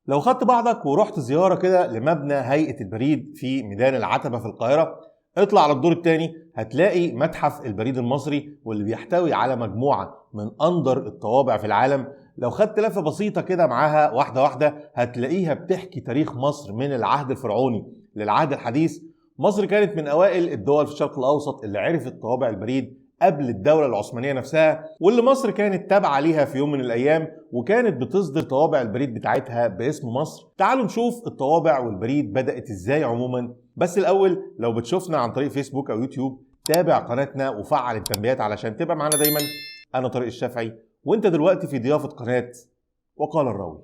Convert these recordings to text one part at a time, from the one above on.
لو خدت بعضك ورحت زيارة كده لمبنى هيئة البريد في ميدان العتبة في القاهرة، اطلع على الدور الثاني هتلاقي متحف البريد المصري، واللي بيحتوي على مجموعة من أندر الطوابع في العالم. لو خدت لفة بسيطة كده معاها واحدة واحدة هتلاقيها بتحكي تاريخ مصر من العهد الفرعوني للعهد الحديث. مصر كانت من أوائل الدول في الشرق الأوسط اللي عرفت طوابع البريد قبل الدولة العثمانية نفسها، واللي مصر كانت تابعة ليها في يوم من الأيام، وكانت بتصدر طوابع البريد بتاعتها باسم مصر. تعالوا نشوف الطوابع والبريد بدأت إزاي عموما. بس الأول لو بتشوفنا عن طريق فيسبوك أو يوتيوب تابع قناتنا وفعل التنبيهات علشان تبقى معانا دايما. أنا طارق الشافعي، وأنت دلوقتي في ضيافة قناة وقال الراوي.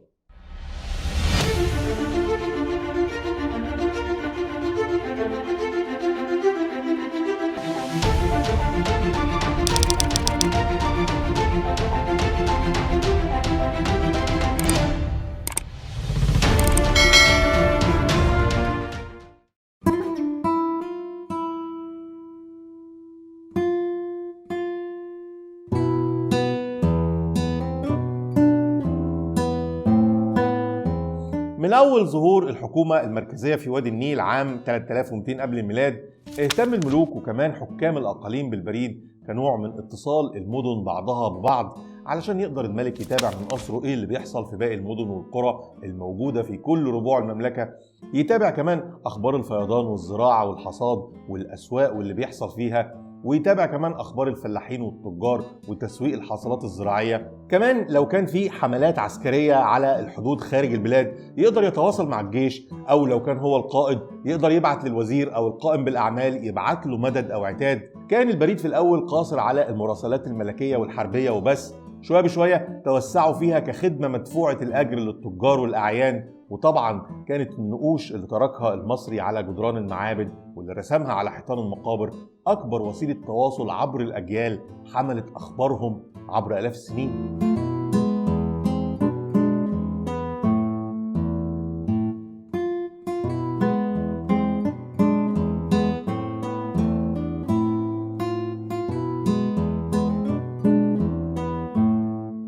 من أول ظهور الحكومة المركزية في وادي النيل عام 3200 قبل الميلاد، اهتم الملوك وكمان حكام الأقاليم بالبريد كنوع من اتصال المدن بعضها ببعض، علشان يقدر الملك يتابع من قصره ايه اللي بيحصل في باقي المدن والقرى الموجودة في كل ربوع المملكة. يتابع كمان أخبار الفيضان والزراعة والحصاد والأسواق واللي بيحصل فيها، ويتابع كمان أخبار الفلاحين والتجار وتسويق الحاصلات الزراعية. كمان لو كان في حملات عسكرية على الحدود خارج البلاد يقدر يتواصل مع الجيش، أو لو كان هو القائد يقدر يبعت للوزير أو القائم بالأعمال يبعت له مدد أو عتاد. كان البريد في الأول قاصر على المراسلات الملكية والحربية وبس، شوية بشوية توسعوا فيها كخدمة مدفوعة الأجر للتجار والأعيان. وطبعا كانت النقوش اللي تركها المصري على جدران المعابد واللي رسمها على حيطان المقابر أكبر وسيلة تواصل عبر الأجيال، حملت أخبارهم عبر آلاف السنين.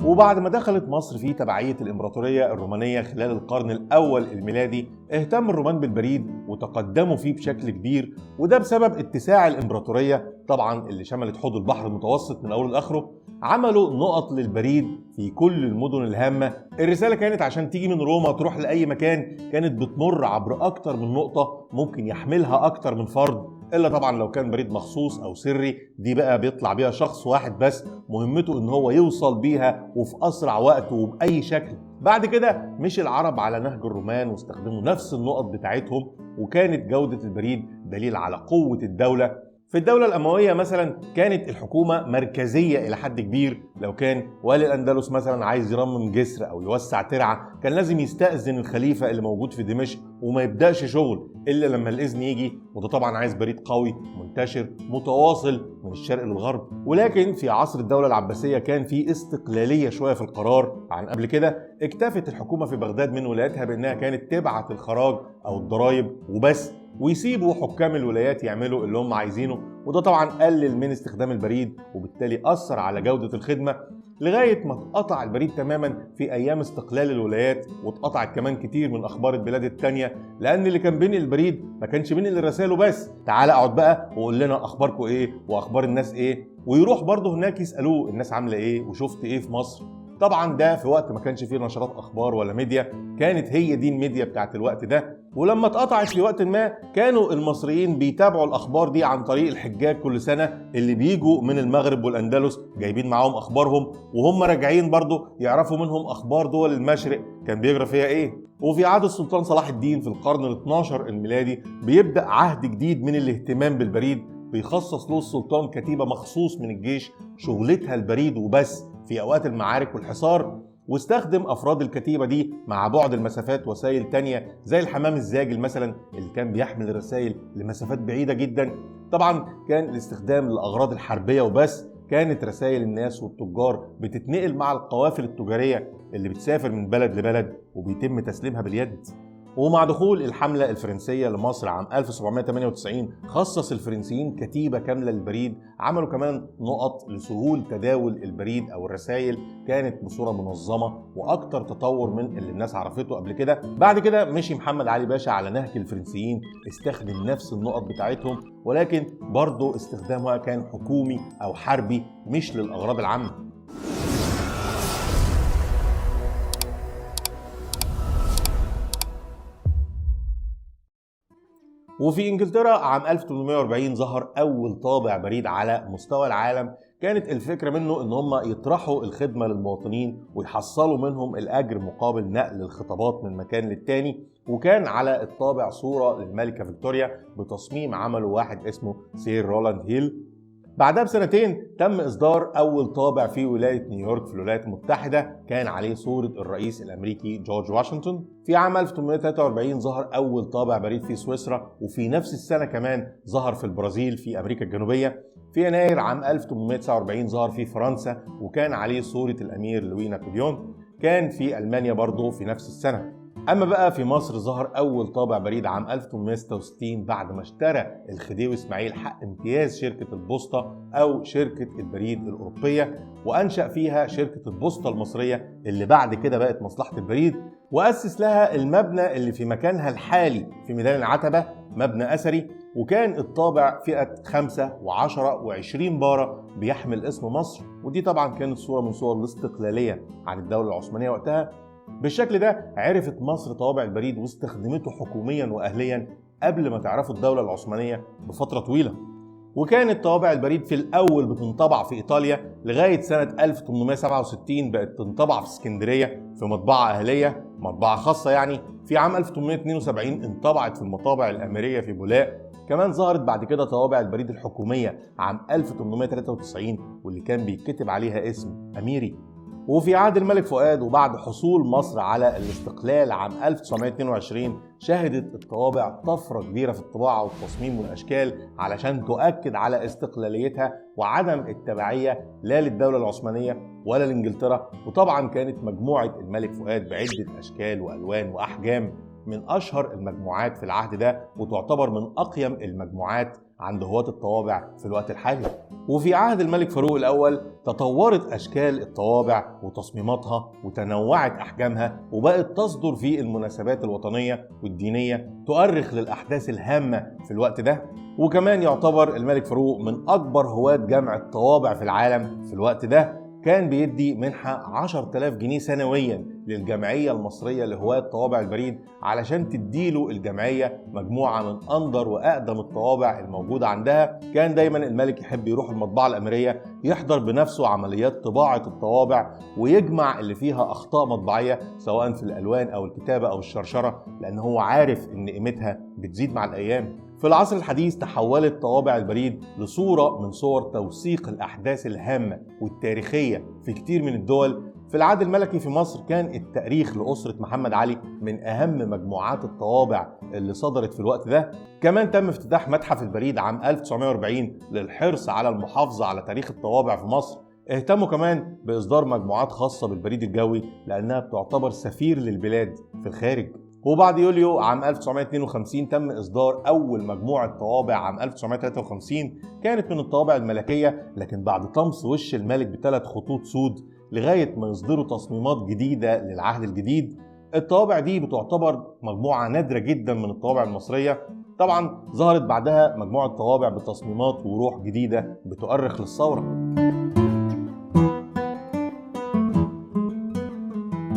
وبعد ما دخلت مصر في تبعية الإمبراطورية الرومانية خلال القرن الأول الميلادي، اهتم الرومان بالبريد وتقدموا فيه بشكل كبير، وده بسبب اتساع الإمبراطورية طبعا اللي شملت حوض البحر المتوسط من أوله لآخره. عملوا نقط للبريد في كل المدن الهامة. الرسالة كانت عشان تيجي من روما تروح لأي مكان كانت بتمر عبر أكتر من نقطة ممكن يحملها أكتر من فرد، إلا طبعا لو كان بريد مخصوص أو سري، دي بقى بيطلع بيها شخص واحد بس مهمته إن هو يوصل بيها وفي أسرع وقت وبأي شكل. بعد كده مشي العرب على نهج الرومان واستخدموا نفس النقط بتاعتهم، وكانت جودة البريد دليل على قوة الدولة. في الدولة الأموية مثلا كانت الحكومة مركزية إلى حد كبير. لو كان والي الأندلس مثلا عايز يرمم جسر أو يوسع ترعة كان لازم يستأذن الخليفة اللي موجود في دمشق، وما يبدأش شغل إلا لما الإذن يجي، وده طبعا عايز بريد قوي منتشر متواصل من الشرق للغرب. ولكن في عصر الدولة العباسية كان في استقلالية شوية في القرار عن قبل كده. اكتفت الحكومة في بغداد من ولايتها بأنها كانت تبعت الخراج أو الضرائب وبس، ويسيبوا حكام الولايات يعملوا اللي هم عايزينه. وده طبعا قلل من استخدام البريد وبالتالي أثر على جودة الخدمة، لغاية ما اتقطع البريد تماما في أيام استقلال الولايات، واتقطعت كمان كتير من أخبار البلاد التانية، لأن اللي كان بينقل البريد ما كانش بينقل الرسائل بس. تعال اقعد بقى وقول لنا أخباركم إيه وأخبار الناس إيه، ويروح برضه هناك يسألوه الناس عاملة إيه وشفت إيه في مصر. طبعا ده في وقت ما كانش فيه نشرات أخبار ولا ميديا، كانت هي دي الميديا بتاعت الوقت ده. ولما اتقطعت في وقت ما كانوا المصريين بيتابعوا الأخبار دي عن طريق الحجاج كل سنة اللي بيجوا من المغرب والأندلس جايبين معاهم أخبارهم، وهم راجعين برضو يعرفوا منهم أخبار دول المشرق كان بيجرى فيها إيه. وفي عهد السلطان صلاح الدين في القرن ال 12 الميلادي بيبدأ عهد جديد من الاهتمام بالبريد، بيخصص له السلطان كتيبة مخصوص من الجيش شغلتها البريد وبس في أوقات المعارك والحصار. واستخدم أفراد الكتيبة دي مع بعد المسافات وسائل تانية زي الحمام الزاجل مثلا اللي كان بيحمل الرسائل لمسافات بعيدة جدا. طبعا كان الاستخدام للأغراض الحربية وبس. كانت رسائل الناس والتجار بتتنقل مع القوافل التجارية اللي بتسافر من بلد لبلد وبيتم تسليمها باليد. ومع دخول الحملة الفرنسية لمصر عام 1798 خصص الفرنسيين كتيبة كاملة للبريد. عملوا كمان نقط لسهول تداول البريد أو الرسائل، كانت بصورة منظمة وأكتر تطور من اللي الناس عرفته قبل كده. بعد كده مشي محمد علي باشا على نهج الفرنسيين، استخدم نفس النقط بتاعتهم، ولكن برضه استخدامها كان حكومي أو حربي مش للأغراض العامة. وفي انجلترا عام 1840 ظهر اول طابع بريد على مستوى العالم. كانت الفكره منه ان هم يطرحوا الخدمه للمواطنين ويحصلوا منهم الاجر مقابل نقل الخطابات من مكان للتاني. وكان على الطابع صوره للملكه فيكتوريا بتصميم عمله واحد اسمه سير رولاند هيل. بعدها بسنتين تم إصدار أول طابع في ولاية نيويورك في الولايات المتحدة، كان عليه صورة الرئيس الأمريكي جورج واشنطن. في عام 1843 ظهر أول طابع بريد في سويسرا، وفي نفس السنة كمان ظهر في البرازيل في أمريكا الجنوبية. في يناير عام 1849 ظهر في فرنسا وكان عليه صورة الأمير لوي نابليون. كان في ألمانيا برضه في نفس السنة. أما بقى في مصر ظهر أول طابع بريد عام 1866 بعد ما اشترى الخديوي إسماعيل حق امتياز شركة البوسطة أو شركة البريد الأوروبية، وأنشأ فيها شركة البوسطة المصرية اللي بعد كده بقت مصلحة البريد، وأسس لها المبنى اللي في مكانها الحالي في ميدان العتبة، مبنى أثري. وكان الطابع فئة 5 و10 و20 بارة بيحمل اسم مصر، ودي طبعا كانت صورة من صور الاستقلالية عن الدولة العثمانية وقتها. بالشكل ده عرفت مصر طوابع البريد واستخدمته حكوميا واهليا قبل ما تعرفه الدولة العثمانية بفترة طويلة. وكانت طوابع البريد في الأول بتنطبع في إيطاليا لغاية سنة 1867 بقت تنطبع في اسكندرية في مطبعة أهلية، مطبعة خاصة يعني. في عام 1872 انطبعت في المطابع الأميرية في بولاق. كمان ظهرت بعد كده طوابع البريد الحكومية عام 1893 واللي كان بيتكتب عليها اسم أميري. وفي عهد الملك فؤاد وبعد حصول مصر على الاستقلال عام 1922 شهدت الطوابع طفرة كبيرة في الطباعة والتصميم والأشكال علشان تؤكد على استقلاليتها وعدم التبعية لا للدولة العثمانية ولا لإنجلترا. وطبعا كانت مجموعة الملك فؤاد بعدة أشكال وألوان وأحجام من أشهر المجموعات في العهد ده، وتعتبر من أقيم المجموعات عند هواة الطوابع في الوقت الحالي. وفي عهد الملك فاروق الأول تطورت أشكال الطوابع وتصميماتها وتنوعت أحجامها وبقت تصدر في المناسبات الوطنية والدينية تؤرخ للأحداث الهامة في الوقت ده. وكمان يعتبر الملك فاروق من أكبر هواة جمع الطوابع في العالم في الوقت ده، كان بيدي منحة 10,000 جنيه سنويا للجمعية المصرية لهواة طوابع البريد علشان تديله الجمعية مجموعة من أندر وأقدم الطوابع الموجودة عندها. كان دايما الملك يحب يروح المطبعة الأميرية يحضر بنفسه عمليات طباعة الطوابع ويجمع اللي فيها أخطاء مطبعية سواء في الألوان أو الكتابة أو الشرشرة، لأن هو عارف إن قيمتها بتزيد مع الأيام. في العصر الحديث تحولت طوابع البريد لصورة من صور توثيق الأحداث الهامة والتاريخية في كتير من الدول. في العهد الملكي في مصر كان التاريخ لأسرة محمد علي من أهم مجموعات الطوابع اللي صدرت في الوقت ده. كمان تم افتتاح متحف البريد عام 1940 للحرص على المحافظة على تاريخ الطوابع في مصر. اهتموا كمان بإصدار مجموعات خاصة بالبريد الجوي لأنها بتعتبر سفير للبلاد في الخارج. وبعد يوليو عام 1952 تم إصدار أول مجموعة طوابع عام 1953، كانت من الطوابع الملكية لكن بعد طمس وش الملك ب3 خطوط سود لغاية ما يصدروا تصميمات جديدة للعهد الجديد. الطوابع دي بتعتبر مجموعة نادرة جدا من الطوابع المصرية. طبعا ظهرت بعدها مجموعة طوابع بتصميمات وروح جديدة بتؤرخ للثورة.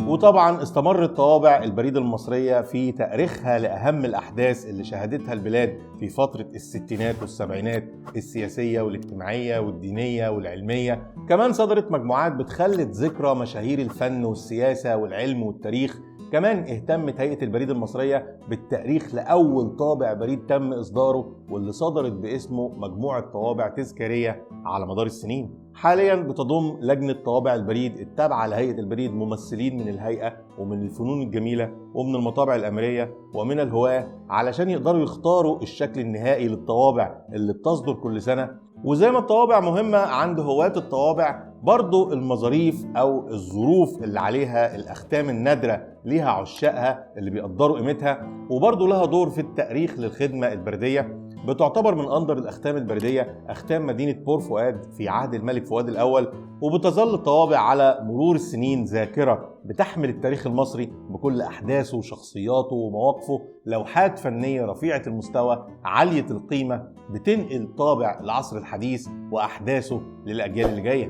وطبعا استمرت طوابع البريد المصرية في تأريخها لأهم الأحداث اللي شهدتها البلاد في فترة الستينات والسبعينات السياسية والاجتماعية والدينية والعلمية. كمان صدرت مجموعات بتخلد ذكرى مشاهير الفن والسياسة والعلم والتاريخ. كمان اهتمت هيئة البريد المصرية بالتأريخ لأول طابع بريد تم إصداره واللي صدرت باسمه مجموعة طوابع تذكارية على مدار السنين. حاليا بتضم لجنة طوابع البريد التابعة لهيئة البريد ممثلين من الهيئة ومن الفنون الجميلة ومن المطابع الأميرية ومن الهواة علشان يقدروا يختاروا الشكل النهائي للطوابع اللي بتصدر كل سنة. وزي ما الطوابع مهمة عند هواة الطوابع، برضو المظاريف أو الظروف اللي عليها الأختام النادرة ليها عشاقها اللي بيقدروا قيمتها، وبرضو لها دور في التأريخ للخدمة البريدية. بتعتبر من أندر الأختام البريدية أختام مدينة بور فؤاد في عهد الملك فؤاد الأول، وبتظل الطوابع على مرور السنين ذاكرة بتحمل التاريخ المصري بكل أحداثه وشخصياته ومواقفه، لوحات فنية رفيعة المستوى عالية القيمة بتنقل طابع العصر الحديث وأحداثه للأجيال اللي جاية.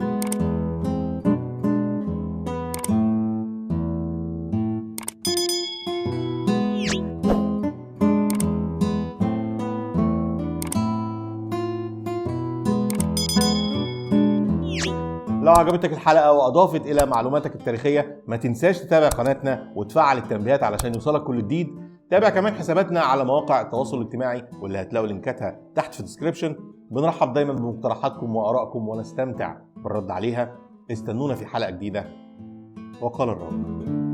لو عجبتك الحلقة وأضافت إلى معلوماتك التاريخية ما تنساش تتابع قناتنا وتفعل التنبيهات علشان يوصلك كل جديد. تابع كمان حساباتنا على مواقع التواصل الاجتماعي واللي هتلاقوا لينكاتها تحت في الديسكريبشن. بنرحب دايما بمقترحاتكم وآرائكم ونستمتع بالرد عليها. استنونا في حلقة جديدة، وقال الرب.